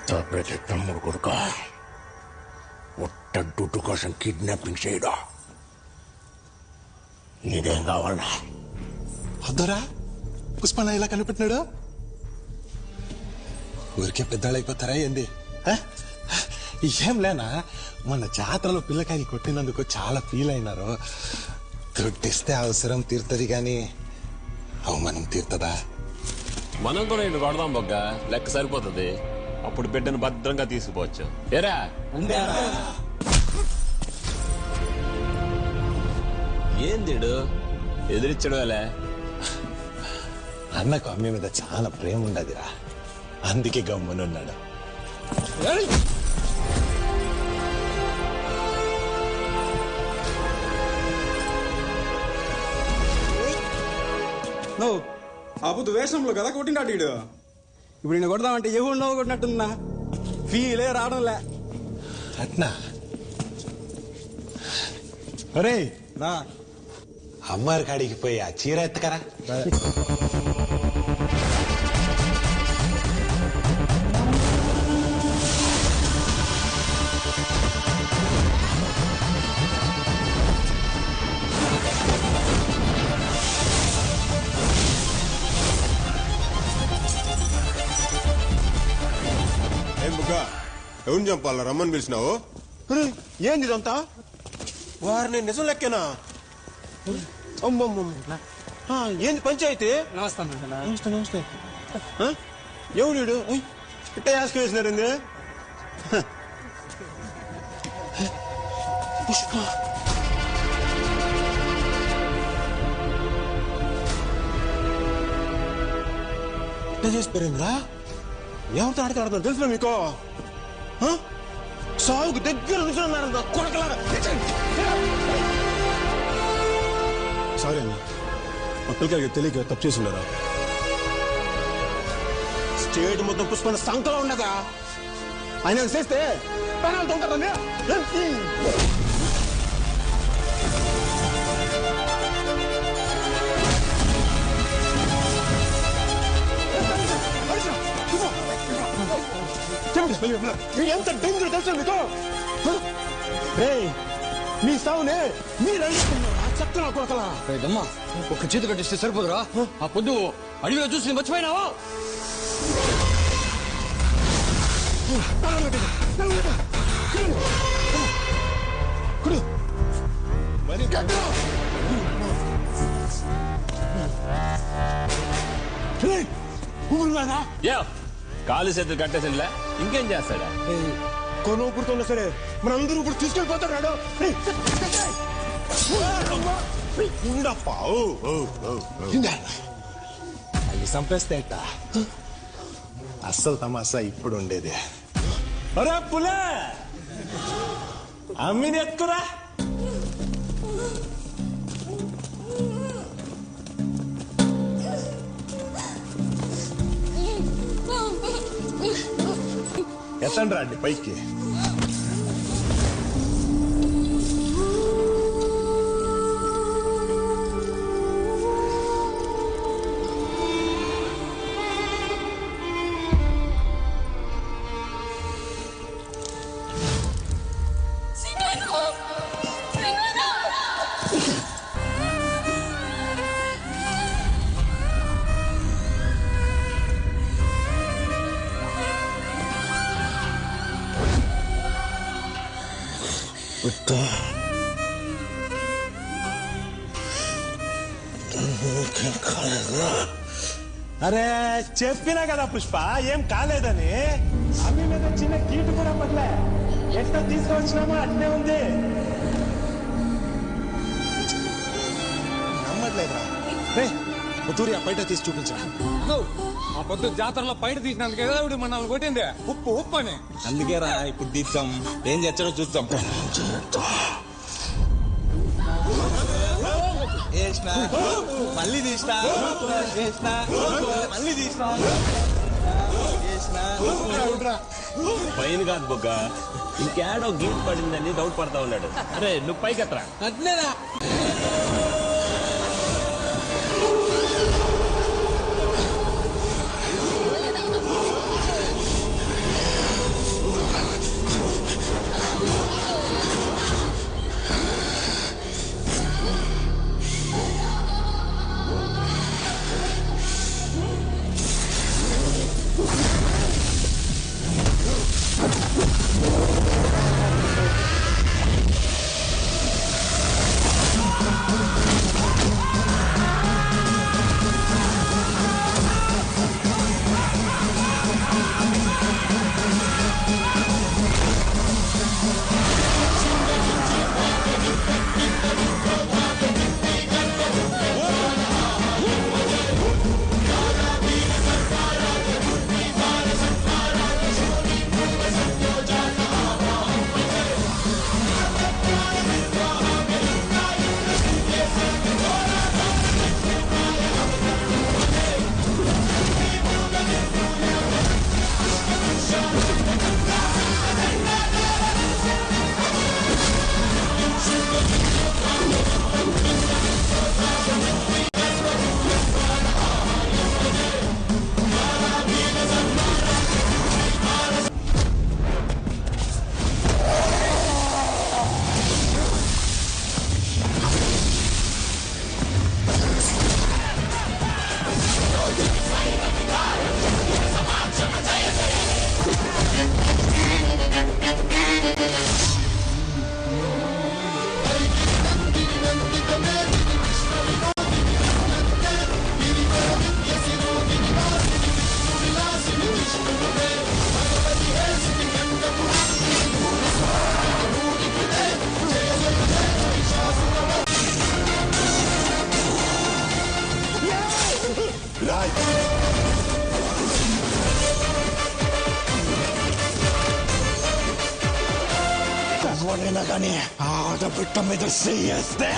తప్పైతే తమ్ముడు కొడుక ఒట్ట దుడ్డు కోసం కిడ్నాపింగ్ చేయడం నీదేం కావాలా? వద్దరా పుష్పన్న ఇలా కనిపెట్టినాడు. ఊరికే పెద్దవాళ్ళు అయిపోతారా ఏంది? ఏం లేనా, మొన్న జాతరలో పిల్లకాయలు కొట్టినందుకు చాలా ఫీల్ అయినారు. దుడ్డిస్తే అవసరం తీరుతుంది గాని అవమానం తీరుతుందా? మనం కూడా ఇటు కొడదాం బొగ్గ, లెక్క సరిపోతుంది. అప్పుడు బిడ్డను భద్రంగా తీసుకుపోవచ్చు. ఏరా ఏందిడు ఎదిరిచ్చడలే? అన్నకు అమ్మ మీద చాలా ప్రేమ ఉండదురా, అందుకే గమ్మునున్నాడు. నువ్వు ఆ పొద్దు వేషంలో కదా కొట్టినాడు వీడు. ఇప్పుడు నేను కొడదామంటే ఎవరు నవ్వు కొట్టినట్టున్నా ఫీలే రావడంలే. అట్నా? ఒరే రా అమ్మారి కాడికి పోయి ఆ చీర ఎత్తకరా. ఏం బుగ్గ, ఎవరిని చంపాలా? రమ్మని పిలిచినావు? ఏంది ఇదంతా? వారిని నిజం లెక్కేనా? ఏంది పంచాయతీ? నమస్తే. ఎవడు ఇట్ట యాసక వేసినారు? పుష్ప ఇట్ట చేసిపోయిందిరా. ఎవరితో ఆడతాడు తెలుసు మీకు? సాగుకు దగ్గర నుంచి కొడకలాగా. సారీ అన్న, మా పిల్లకాయకి తెలియక తప్పు చేసి ఉండరా. స్టేట్ మొత్తం పుష్పన్న సంకలో ఉండదా? ఆయన చేస్తే పెనాల్టీ ఉంటుందండి. ఎంత డేంజర్ తెలుసా మీకు? మీ సావునే మీరు చక్కన కొడకలా. దమ్మా ఒక చేతి కట్టిస్తే సరిపోదురా? ఆ పొద్దు అడవిలో చూసి మర్చిపోయినావా? కాలు చేతులు కట్టేసినలే, ఇంకేం చేస్తాడా? కొను పుడుతున్నా సరే మనందరూ ఇప్పుడు తీసుకెళ్ళిపోతాడు. అవి చంపేస్తే అస్సలు తమాసా ఇప్పుడు ఉండేది. అరే పులే అమ్మిని ఎత్తుకురా. ఎత్తండి రండి పైకి. అరే చెప్పినా కదా పుష్ప, ఏం కాలేదని. అమ్మి మీద చిన్న కీటు కూడా పడలే. ఎట్లా తీసుకొచ్చినామో అట్లే ఉంది. నమ్మట్లేదురా. తూరి ఆ బయట తీసి చూపించా. ఆ పొద్దు జాతరలో పైట తీసినందుకు కదా ఇప్పుడు మనల్ని కొట్టింది. ఉప్పు ఉప్పు అని. అందుకేరా ఇప్పుడు తీస్తాం, ఏం చేస్తాడో చూస్తాం. మళ్ళీ తీస్తా, మళ్ళీ తీస్తా. పైన కాదు బొగ్గ, ఇంకేడో గీట్ పడిందని డౌట్ పడతా ఉన్నాడు. అరే నువ్వు పైకి ఎత్తరా. అట్లేదా? ఎవరైనా కానీ ఆడబిట్ట మీద చేస్తే